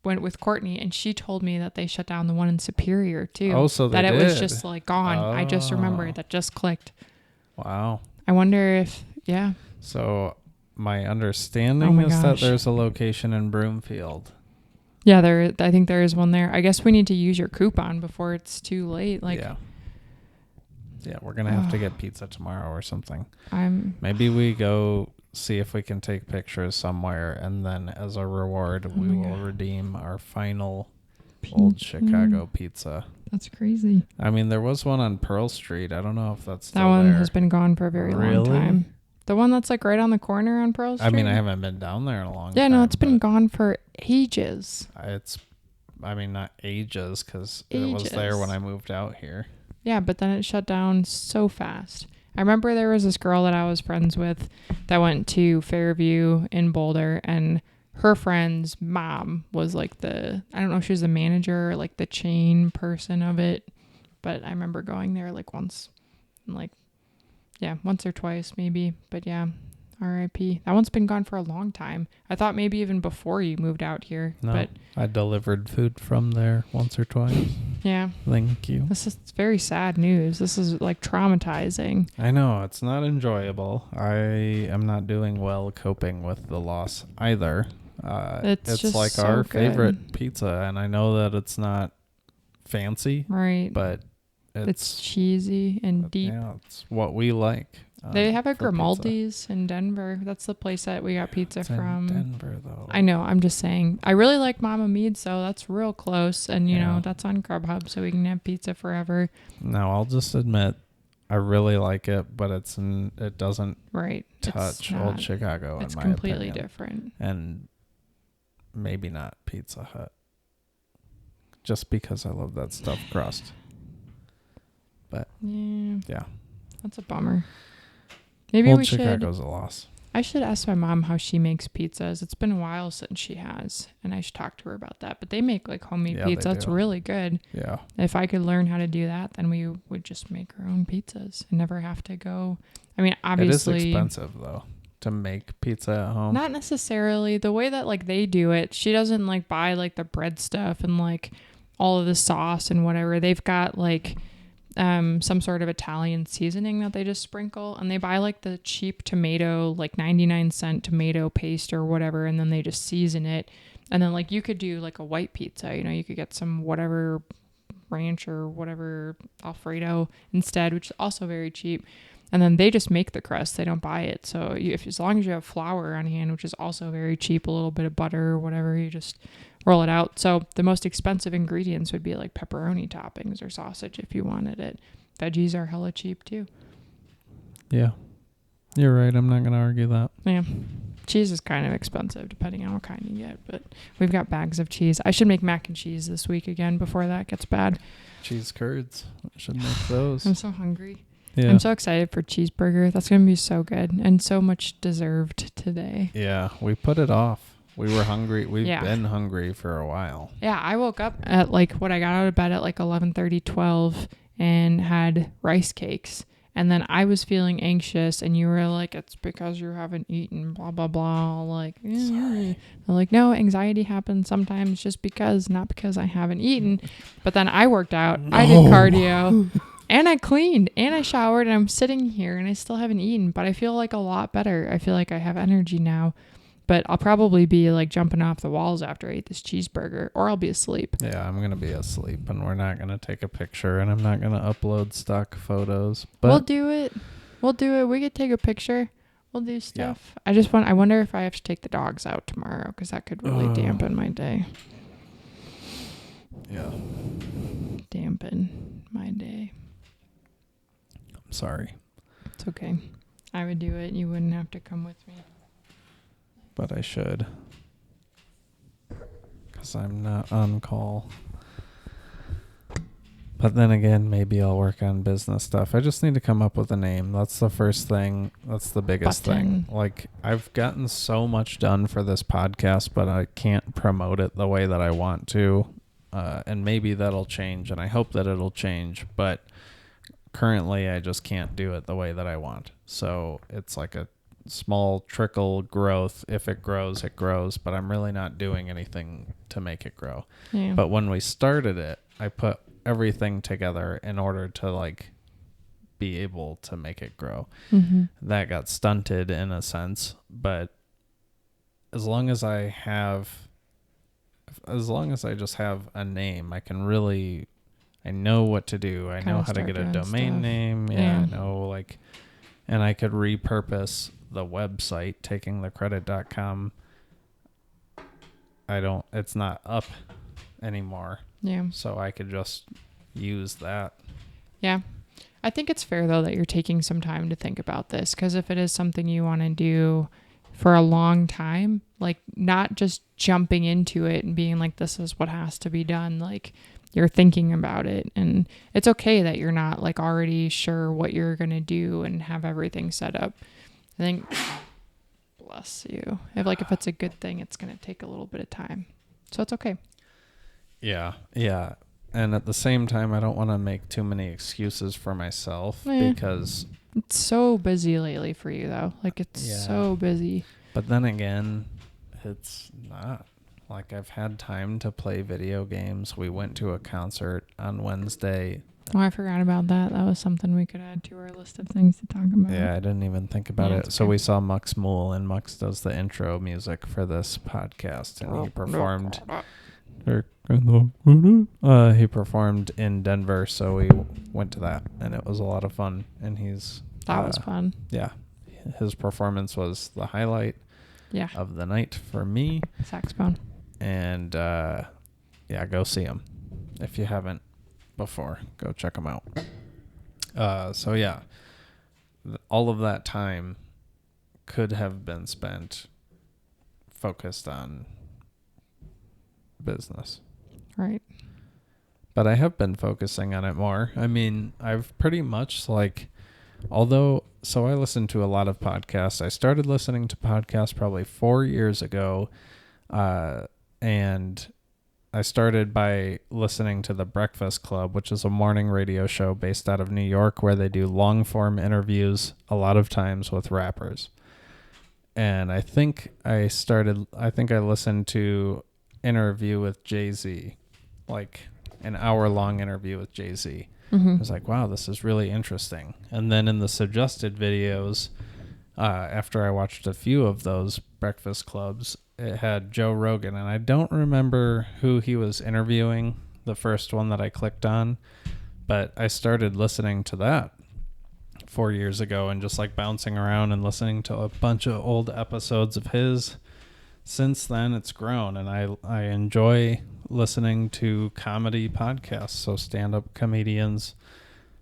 went with Courtney, and she told me that they shut down the one in Superior too. Oh, so they did. It was just like gone. I just remembered that just clicked. Wow. I wonder if So my understanding is that there's a location in Broomfield. Yeah, I think there is one there. I guess we need to use your coupon before it's too late. Yeah, we're gonna have to get pizza tomorrow or something. Maybe we go see if we can take pictures somewhere, and then as a reward, we will redeem our final Old Chicago pizza. That's crazy. I mean, there was one on Pearl Street. I don't know if that's still that one there. Has been gone for a very long time. The one that's like right on the corner on Pearl Street? I mean, I haven't been down there in a long time. Yeah, no, it's been gone for ages. Not ages, because it was there when I moved out here. Yeah, but then it shut down so fast. I remember there was this girl that I was friends with that went to Fairview in Boulder, and her friend's mom was like I don't know if she was the manager or like the chain person of it, but I remember going there like once, and once or twice maybe, but yeah, R.I.P. That one's been gone for a long time. I thought maybe even before you moved out here. No, but I delivered food from there once or twice. Yeah. Thank you. This is very sad news. This is like traumatizing. I know, it's not enjoyable. I am not doing well coping with the loss either. It's like so our favorite pizza, and I know that it's not fancy, right? But it's cheesy and deep. Yeah, it's what we like. They have a Grimaldi's in Denver. That's the place that we got pizza from. In Denver, though. I know. I'm just saying. I really like Mama Mead's, so that's real close, and you know that's on Grubhub, so we can have pizza forever. No, I'll just admit, I really like it, but it doesn't touch Old Chicago. It's in my completely opinion. different, and maybe not Pizza Hut, just because I love that stuffed crust. But yeah, that's a bummer. Maybe Old Chicago's a loss. I should ask my mom how she makes pizzas. It's been a while since she has, and I should talk to her about that. But they make like homemade pizza. It's really good. Yeah. If I could learn how to do that, then we would just make our own pizzas and never have to go. I mean, obviously, it is expensive though to make pizza at home. Not necessarily. The way that like they do it, she doesn't like buy like the bread stuff and like all of the sauce and whatever. They've got like some sort of Italian seasoning that they just sprinkle, and they buy like the cheap tomato, like 99-cent tomato paste or whatever, and then they just season it. And then like you could do like a white pizza, you know, you could get some whatever ranch or whatever Alfredo instead, which is also very cheap. And then they just make the crust. They don't buy it. So as long as you have flour on hand, which is also very cheap, a little bit of butter or whatever, you just roll it out. So the most expensive ingredients would be like pepperoni toppings or sausage if you wanted it. Veggies are hella cheap too. Yeah, you're right. I'm not going to argue that. Yeah. Cheese is kind of expensive depending on what kind you get, but we've got bags of cheese. I should make mac and cheese this week again before that gets bad. Cheese curds. I should make those. I'm so hungry. Yeah. I'm so excited for cheeseburger. That's going to be so good and so much deserved today. Yeah, we put it off. We were hungry. We've been hungry for a while. Yeah, I woke up at I got out of bed at like 11:30, 12 and had rice cakes. And then I was feeling anxious and you were like, it's because you haven't eaten, blah, blah, blah. Like, sorry. I'm like, no, anxiety happens sometimes just not because I haven't eaten. But then I worked out. No. I did cardio. And I cleaned and I showered and I'm sitting here and I still haven't eaten, but I feel like a lot better. I feel like I have energy now. but I'll probably be like jumping off the walls after I eat this cheeseburger, or I'll be asleep. Yeah, I'm going to be asleep, and we're not going to take a picture, and I'm not going to upload stock photos. But We'll do it. We could take a picture. We'll do stuff. Yeah. I wonder if I have to take the dogs out tomorrow, because that could really dampen my day. Yeah. Dampen my day. I'm sorry. It's okay. I would do it. You wouldn't have to come with me. But I should. Because I'm not on call. But then again, maybe I'll work on business stuff. I just need to come up with a name. That's the first thing. That's the biggest thing. Like, I've gotten so much done for this podcast, but I can't promote it the way that I want to. And maybe that'll change, and I hope that it'll change. But currently, I just can't do it the way that I want. So it's like a small trickle growth. If it grows, it grows. But I'm really not doing anything to make it grow. Yeah. But when we started it, I put everything together in order to like be able to make it grow. Mm-hmm. That got stunted in a sense, but as long as I just have a name, I know what to do. I know how to get a domain name. Yeah, I know, like, and I could repurpose the website, takingthecredit.com. It's not up anymore. Yeah. So I could just use that. Yeah. I think it's fair, though, that you're taking some time to think about this, because if it is something you want to do for a long time, like not just jumping into it and being like, this is what has to be done. Like, you're thinking about it, and it's okay that you're not like already sure what you're going to do and have everything set up. I think, bless you. If it's a good thing, it's going to take a little bit of time. So it's okay. Yeah. Yeah. And at the same time, I don't want to make too many excuses for myself because it's so busy lately for you, though. Like, it's so busy. But then again, it's not. Like, I've had time to play video games. We went to a concert on Wednesday. Oh, I forgot about that. That was something we could add to our list of things to talk about. Yeah, I didn't even think about it. So we saw Mux Mool, and Mux does the intro music for this podcast, and he performed. He performed in Denver, so we went to that, and it was a lot of fun. And that was fun. Yeah, his performance was the highlight. Of the night for me. Saxophone. And go see him if you haven't before. Go check him out. All of that time could have been spent focused on business. Right. But I have been focusing on it more. I mean, I've pretty much I listen to a lot of podcasts. I started listening to podcasts probably 4 years ago. And I started by listening to The Breakfast Club, which is a morning radio show based out of New York where they do long form interviews a lot of times with rappers. And I think I listened to interview with Jay-Z, like an hour-long interview with Jay-Z. Mm-hmm. I was like, wow, this is really interesting. And then in the suggested videos, after I watched a few of those Breakfast Clubs, it had Joe Rogan, and I don't remember who he was interviewing, the first one that I clicked on, but I started listening to that 4 years ago and just like bouncing around and listening to a bunch of old episodes of his. Since then, it's grown, and I enjoy listening to comedy podcasts, so stand-up comedians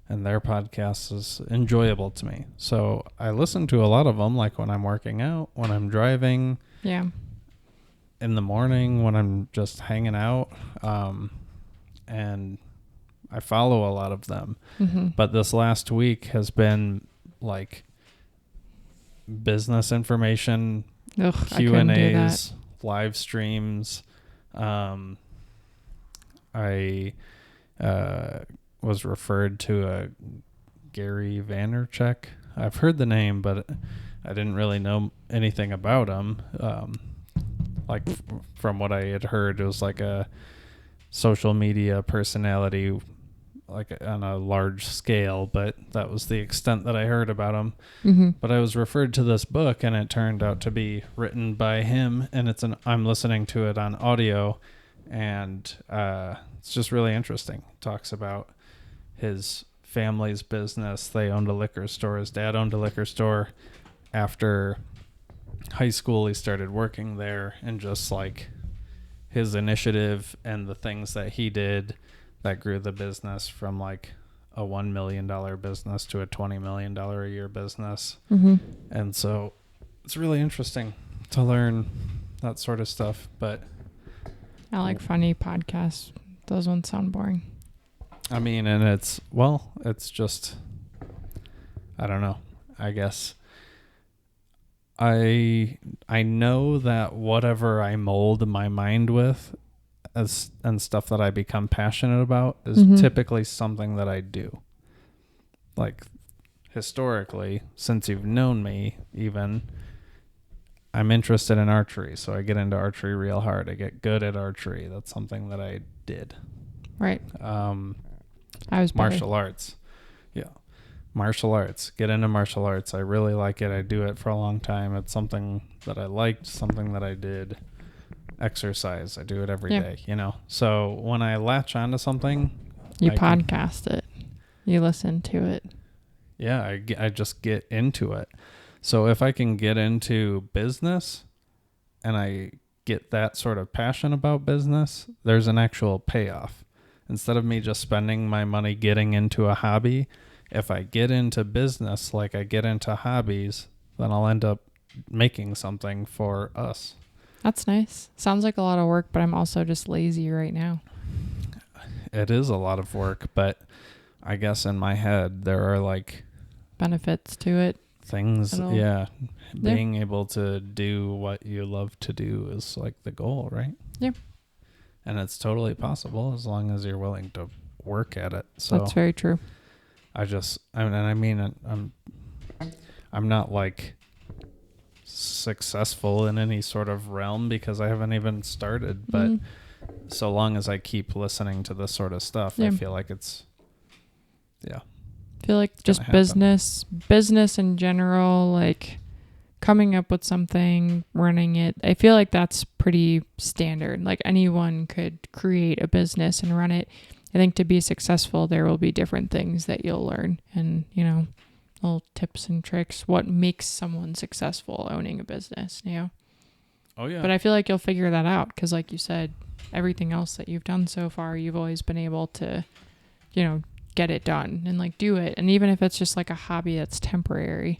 and their podcasts is enjoyable to me. So I listen to a lot of them, like when I'm working out, when I'm driving, in the morning, when I'm just hanging out, and I follow a lot of them. Mm-hmm. But this last week has been like business information, Q&As, live streams. I was referred to a Gary Vaynerchuk. I've heard the name, but I didn't really know anything about him. From what I had heard, it was like a social media personality like on a large scale, but that was the extent that I heard about him. Mm-hmm. But I was referred to this book, and it turned out to be written by him, and I'm listening to it on audio, and it's just really interesting. It talks about his family's business. They owned a liquor store. His dad owned a liquor store. After high school, he started working there, and just like his initiative and the things that he did that grew the business from like a $1 million business to a $20 million a year business. Mm-hmm. And so it's really interesting to learn that sort of stuff. But I like funny podcasts. Those ones sound boring. I mean, and it's just, I don't know, I guess I know that whatever I mold my mind with and stuff that I become passionate about is typically something that I do. Like historically, since you've known me, even, I'm interested in archery. So I get into archery real hard. I get good at archery. That's something that I did. Right. I was martial arts. Yeah. Martial arts. Get into martial arts. I really like it. I do it for a long time. It's something that I liked, something that I did. Exercise. I do it every day, you know. So when I latch onto something, you podcast it. You listen to it. Yeah, I just get into it. So if I can get into business and I get that sort of passion about business, there's an actual payoff. Instead of me just spending my money getting into a hobby, if I get into business like I get into hobbies, then I'll end up making something for us. That's nice. Sounds like a lot of work, but I'm also just lazy right now. It is a lot of work, but I guess in my head there are like benefits to it. Things, being able to do what you love to do is like the goal, right? Yeah. And it's totally possible as long as you're willing to work at it. So that's very true. I'm not like successful in any sort of realm because I haven't even started, but so long as I keep listening to this sort of stuff, I feel like it's I feel like just business in general, like coming up with something, running it. I feel like that's pretty standard. Like anyone could create a business and run it. I think to be successful, there will be different things that you'll learn and, you know, little tips and tricks. What makes someone successful owning a business, you know? Oh, yeah. But I feel like you'll figure that out because, like you said, everything else that you've done so far, you've always been able to, you know, get it done and like do it. And even if it's just like a hobby that's temporary.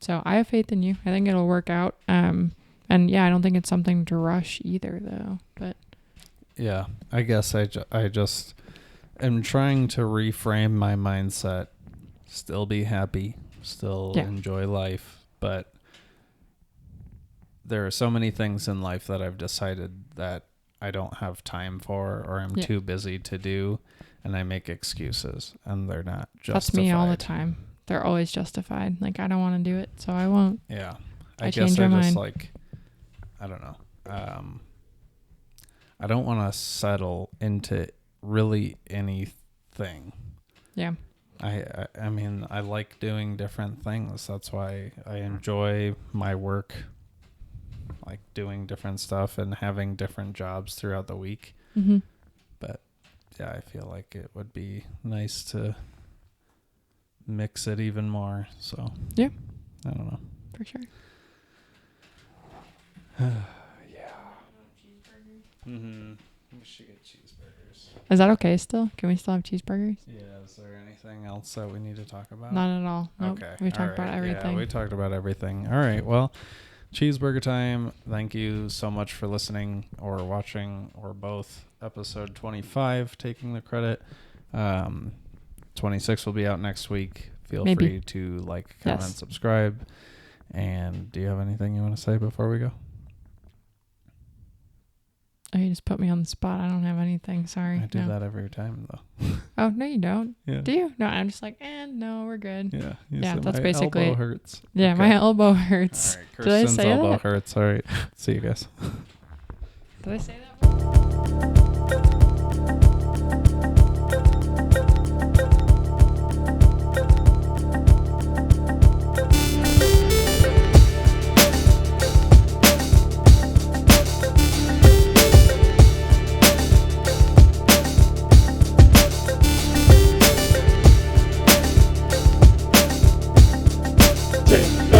So I have faith in you. I think it'll work out. And yeah, I don't think it's something to rush either though, but yeah, I guess I just am trying to reframe my mindset, still be happy, still enjoy life. But there are so many things in life that I've decided that I don't have time for, or I'm too busy to do. And I make excuses, and they're not justified. That's me all the time. They're always justified. Like, I don't want to do it, so I won't. Yeah. I guess I just like, I don't know. I don't want to settle into really anything. Yeah. I mean, I like doing different things. That's why I enjoy my work, like doing different stuff and having different jobs throughout the week. Mm-hmm. But yeah, I feel like it would be nice to mix it even more. So yeah, I don't know. For sure. Yeah. Mm-hmm. We should get cheeseburgers. Is that okay still? Can we still have cheeseburgers? Yeah. Is there anything else that we need to talk about? Not at all. Nope. Okay. We talked about everything. Yeah, we talked about everything. All right. Well, cheeseburger time. Thank you so much for listening or watching or both. Episode 25, Taking the Credit. 26 will be out next week. Feel free to like, comment, subscribe. And do you have anything you want to say before we go? Oh, you just put me on the spot. I don't have anything. Sorry. I do that every time, though. Oh, no, you don't. Yeah. Do you? No, I'm just like, no, we're good. Yeah. Yeah, that's basically elbow hurts. Yeah, okay. My elbow hurts. All right, Kirsten's elbow hurts. All right. See you guys. Did I say that? Take